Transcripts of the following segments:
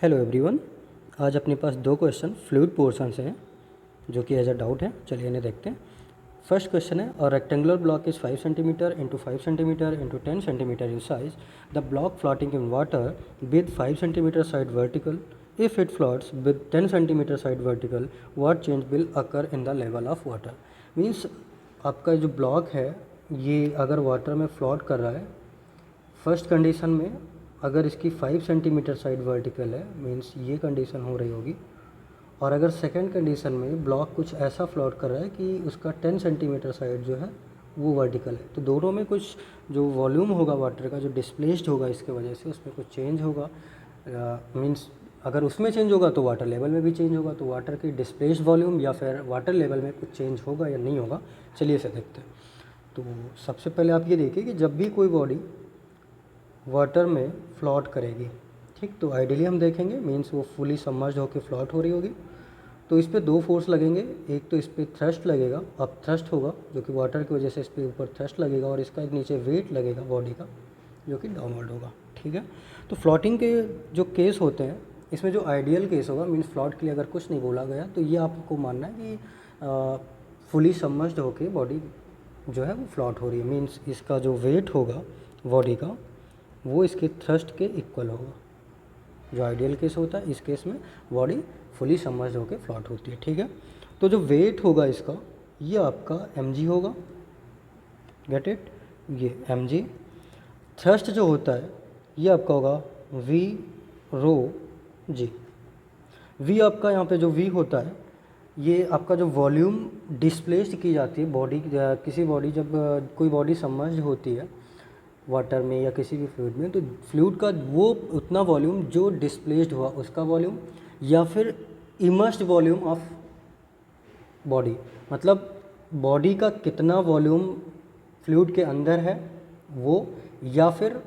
Hello everyone. आज अपने पास दो क्वेश्चन फ्लूइड पोर्शन से हैं जो कि एज अ डाउट है। चलिए इन्हें देखते हैं। फर्स्ट क्वेश्चन है, और rectangular block is 5 centimetre into 5 centimetre into 10 centimetre in size, the block floating in water with 5 centimetre side vertical, if it floats with 10 centimetre side vertical, what change will occur in the level of water. Means आपका जो block है ये अगर water में float कर रहा है, first condition में अगर इसकी 5 सेंटीमीटर साइड वर्टिकल है, मीन्स ये कंडीशन हो रही होगी। और अगर सेकंड कंडीशन में ब्लॉक कुछ ऐसा फ्लोट कर रहा है कि उसका 10 सेंटीमीटर साइड जो है वो वर्टिकल है, तो दोनों में कुछ जो वॉल्यूम होगा वाटर का, जो डिस्प्लेस्ड होगा इसके वजह से, उसमें कुछ चेंज होगा। मीन्स अगर उसमें चेंज होगा तो वाटर लेवल में भी चेंज होगा। तो वाटर की डिस्प्लेस्ड वॉल्यूम या फिर वाटर लेवल में कुछ चेंज होगा या नहीं होगा, चलिए इसे देखते हैं। तो सबसे पहले आप ये देखिए कि जब भी कोई बॉडी वाटर में फ्लोट करेगी, ठीक, तो आइडियली हम देखेंगे मीन्स वो फुली सबमर्ज्ड होकर फ्लोट हो रही होगी, तो इस पर दो फोर्स लगेंगे। एक तो इस पर थ्रस्ट लगेगा, अब थ्रस्ट होगा जो कि वाटर की वजह से इस पर ऊपर थ्रस्ट लगेगा, और इसका एक नीचे वेट लगेगा बॉडी का जो कि डाउनवर्ड होगा। ठीक है, तो फ्लोटिंग के जो केस होते हैं इसमें जो आइडियल केस होगा, मीन्स फ्लोट के लिए अगर कुछ नहीं बोला गया, तो ये आपको मानना है कि फुली सबमर्ज्ड होकर बॉडी जो है वो फ्लोट हो रही है। मीन्स इसका जो वेट होगा बॉडी का वो इसके थ्रस्ट के इक्वल होगा। जो आइडियल केस होता है, इस केस में बॉडी फुली सबमर्ज्ड होकर फ्लोट होती है। ठीक है, तो जो वेट होगा इसका, ये आपका mg होगा, गेट इट, ये mg। थ्रस्ट जो होता है ये आपका होगा v रो g। v आपका यहाँ पे जो v होता है ये आपका जो वॉल्यूम डिस्प्लेस्ड की जाती है बॉडी, किसी बॉडी, जब कोई बॉडी सबमर्ज्ड होती है वाटर में या किसी भी फ्लूइड में, तो फ्लूइड का वो उतना वॉल्यूम जो डिस्प्लेस्ड हुआ उसका वॉल्यूम, या फिर इमर्स्ड वॉल्यूम ऑफ बॉडी, मतलब बॉडी का कितना वॉल्यूम फ्लूइड के अंदर है वो, या फिर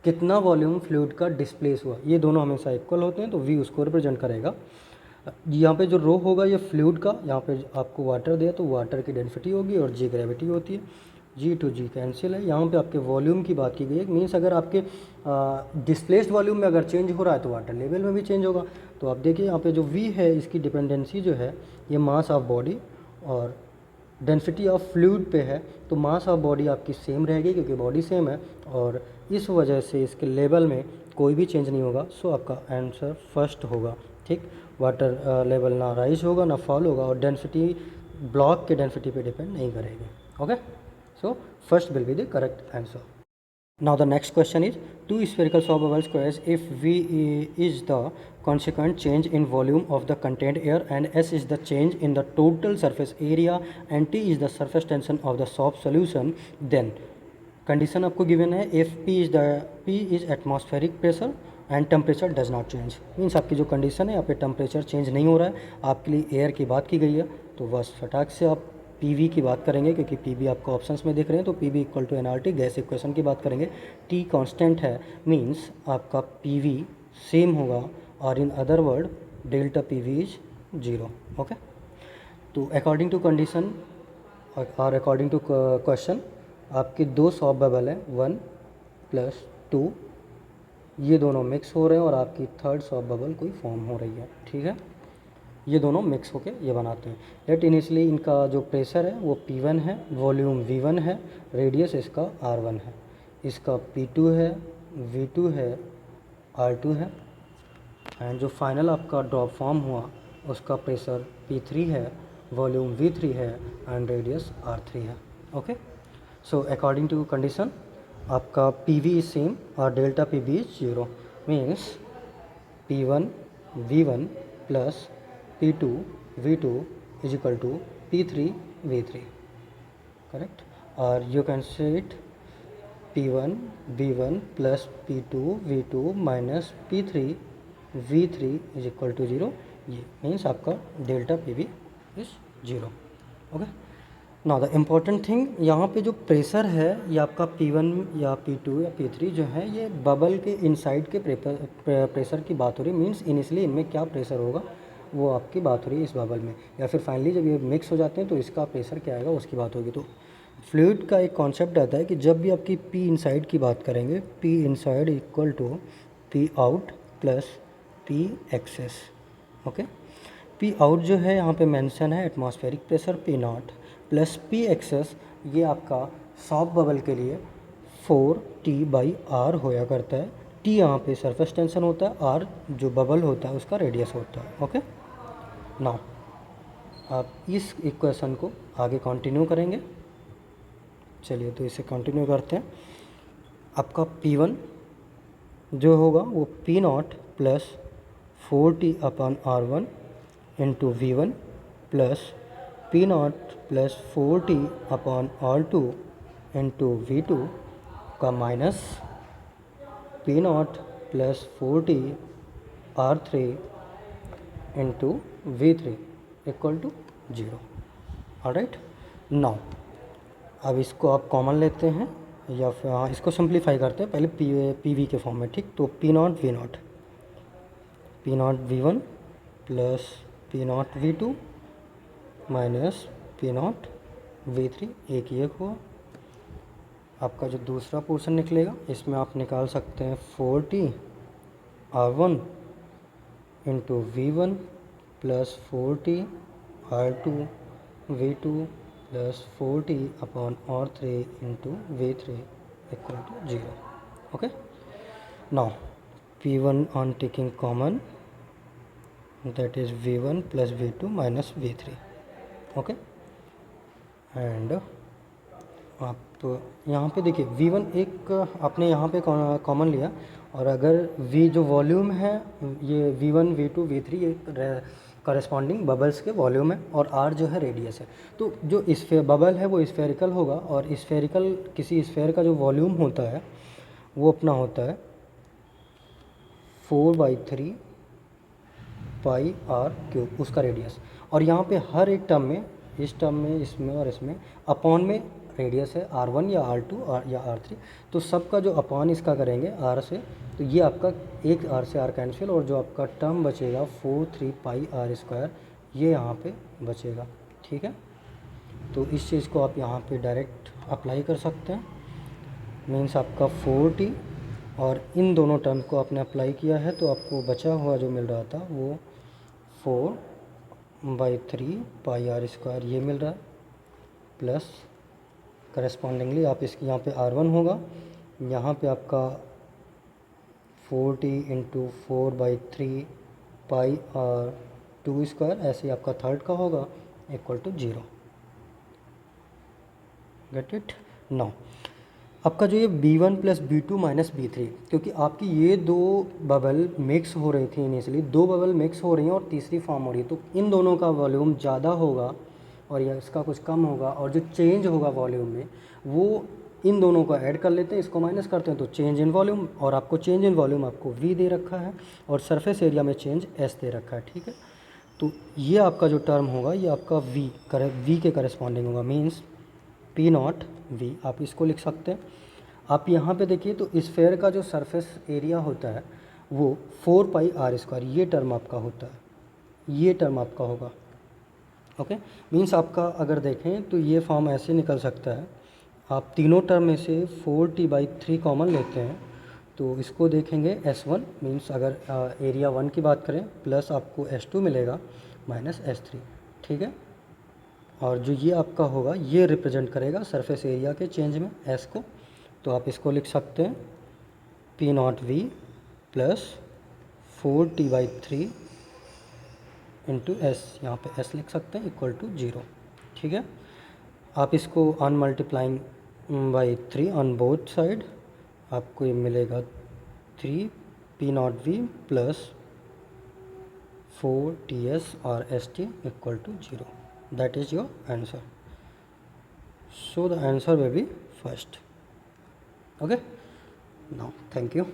कितना वॉल्यूम फ्लूइड का डिस्प्लेस हुआ, ये दोनों हमेशा इक्वल होते हैं, तो वी उसको रिप्रेजेंट करेगा। यहाँ पे जो रो होगा ये फ्लूइड का, यहाँ पे आपको वाटर दिया तो वाटर की डेंसिटी होगी और जी ग्रेविटी होती है, जी टू जी कैंसिल है। यहाँ पे आपके वॉल्यूम की बात की गई है, मीन्स अगर आपके डिस्प्लेस्ड वॉल्यूम में अगर चेंज हो रहा है तो वाटर लेवल में भी चेंज होगा। तो आप देखिए यहाँ पे जो वी है इसकी डिपेंडेंसी जो है ये मास ऑफ बॉडी और डेंसिटी ऑफ फ्लूइड पे है, तो मास ऑफ बॉडी आपकी सेम रहेगी क्योंकि बॉडी सेम है, और इस वजह से इसके लेवल में कोई भी चेंज नहीं होगा। सो आपका आंसर फर्स्ट होगा। ठीक, वाटर लेवल ना राइज होगा ना फॉल होगा, और डेंसिटी ब्लॉक के डेंसिटी पे डिपेंड नहीं करेगी। Okay, so first will be the correct answer. Now the next question is, two spherical solvable squares, if V is the consequent change in volume of the contained air and S is the change in the total surface area and T is the surface tension of the soft solution, then condition आपको given है, if P is atmospheric pressure and temperature does not change। Means आपकी जो condition है यहाँ पे temperature change नहीं हो रहा है, आपके लिए एयर की बात की गई है, तो बस फटाक से आप पीवी की बात करेंगे क्योंकि पीवी आपको ऑप्शंस में दिख रहे हैं, तो PV equal to NRT gas equation की बात करेंगे। टी कांस्टेंट है, मींस आपका पीवी सेम होगा, और in other word delta PV is 0। Okay, तो अकॉर्डिंग टू कंडीशन और अकॉर्डिंग टू क्वेश्चन आपके दो सॉफ्ट बबल हैं 1 + 2, ये दोनों मिक्स हो रहे हैं और आपकी थर्ड सॉफ्ट बबल कोई फॉर्म हो रही है। ठीक है, ये दोनों मिक्स होके ये बनाते हैं। लेट इनिशियली इनका जो प्रेशर है वो P1 है, वॉल्यूम V1 है, रेडियस इसका R1 है, इसका P2 है, V2 है, R2 है, एंड जो फाइनल आपका ड्रॉप फॉर्म हुआ उसका प्रेशर P3 है, वॉल्यूम V3 है, एंड रेडियस R3 है। Okay, so according to condition आपका PV इज सेम और delta PV is 0, means P1 V1 plus P2 V2 is equal to P3 V3, correct? Or you can say it P1 V1 plus P2 V2 minus P3 V3 is equal to 0। ये means आपका delta PV is 0। Okay, now the important thing, यहाँ पे जो pressure है ये आपका P1 या P2 या P3 जो है ये बबल के इनसाइड के प्रेशर की बात हो रही है। मीन्स इनिशियली इनमें क्या प्रेशर होगा वो आपकी बात हो रही है इस बबल में, या फिर फाइनली जब ये मिक्स हो जाते हैं तो इसका प्रेशर क्या आएगा उसकी बात होगी। तो फ्लूइड का एक कॉन्सेप्ट आता है कि जब भी आपकी पी इनसाइड की बात करेंगे, P inside equal to P out plus P excess. Okay, P out जो है यहाँ पे मेंशन है atmospheric pressure P naught plus P excess, ये आपका सॉफ्ट बबल के लिए 4T/r होया करता है। टी यहाँ पे सरफेस टेंशन होता है, आर जो बबल होता है उसका रेडियस होता है। ओके, नाउ आप इस इक्वेशन को आगे कंटिन्यू करेंगे। चलिए तो इसे कंटिन्यू करते हैं। आपका P1 जो होगा वो P naught plus 4T/r1 into V1 plus P naught plus 4T/r2 into V2 का minus P naught plus 4T/r3 into V3 equal to 0। Alright, now अब इसको आप कॉमन लेते हैं या फिर हाँ इसको सिंप्लीफाई करते हैं पहले पी वी के फॉर्म में। ठीक, तो P naught V one plus P naught V two minus P naught V three, एक ही एक हुआ। आपका जो दूसरा पोर्शन निकलेगा इसमें आप निकाल सकते हैं 4T/r1 into V one plus 4T/r2 V2 प्लस 4T/r3 into V3 equal to 0। Okay, now P1 on taking common, that is V1 plus V2 minus V3। Okay, and आप यहाँ पे देखिए V1 एक आपने यहाँ पे कॉमन लिया, और अगर V जो वॉल्यूम है ये V1 V2 V3 ये करस्पॉन्डिंग बबल्स के वॉल्यूम है, और R जो है रेडियस है। तो जो बबल है वो स्फेरिकल होगा, और स्फेरिकल किसी स्फेयर का जो वॉल्यूम होता है वो अपना होता है 4/3 पाई R क्यूब, उसका रेडियस। और यहाँ पे हर एक टर्म में, इस टर्म में, इसमें और इसमें अपॉन में रेडियस है R1 या R2 या R3, तो सबका जो अपॉन इसका करेंगे R से, तो ये आपका एक R से R कैंसिल, और जो आपका टर्म बचेगा 4/3 पाई R², ये यहाँ पे बचेगा। ठीक है, तो इस चीज़ को आप यहाँ पे डायरेक्ट अप्लाई कर सकते हैं। मीन्स आपका 4T और इन दोनों टर्म को आपने अप्लाई किया है, तो आपको बचा हुआ जो मिल रहा था वो 4/3 पाई R² ये मिल रहा है, प्लस करस्पॉन्डिंगली आप इसकी यहाँ पे R1 होगा, यहाँ पे आपका 4T इंटू 4/3 पाई R² ऐसे ही आपका थर्ड का होगा equal to 0। Get it? Now आपका जो ये B1 plus B2 minus B3, क्योंकि आपकी ये दो बबल मिक्स हो रही थी इनिशियली, दो बबल मिक्स हो रही हैं और तीसरी फॉर्म हो रही है, तो इन दोनों का वॉल्यूम ज़्यादा होगा और या इसका कुछ कम होगा, और जो चेंज होगा वॉल्यूम में वो इन दोनों को ऐड कर लेते हैं, इसको माइनस करते हैं, तो चेंज इन वॉल्यूम, और आपको चेंज इन वॉल्यूम आपको V दे रखा है और सरफेस एरिया में चेंज S दे रखा है। ठीक है, तो ये आपका जो टर्म होगा ये आपका V के करस्पॉन्डिंग होगा, मीन्स P नॉट V, आप इसको लिख सकते हैं। आप यहाँ पे देखिए तो स्फेयर का जो सरफेस एरिया होता है वो 4 पाई R², ये टर्म आपका होता है, ये टर्म आपका होगा। ओके, मीन्स आपका अगर देखें तो ये फॉर्म ऐसे निकल सकता है, आप तीनों टर्म में से 4T/3 कॉमन लेते हैं, तो इसको देखेंगे S1, मीन्स अगर एरिया 1 की बात करें, प्लस आपको S2 मिलेगा माइनस S3। ठीक है, और जो ये आपका होगा ये रिप्रेजेंट करेगा सरफेस एरिया के चेंज में S को, तो आप इसको लिख सकते हैं P not V plus 4T/3 into S, यहाँ पे S लिख सकते हैं इक्वल टू 0। ठीक है, आप इसको on multiplying by 3 on both side, आपको ये मिलेगा 3 P not V plus 4TS और ST equal to 0। That is your answer. So the answer will be first. Okay, now thank you.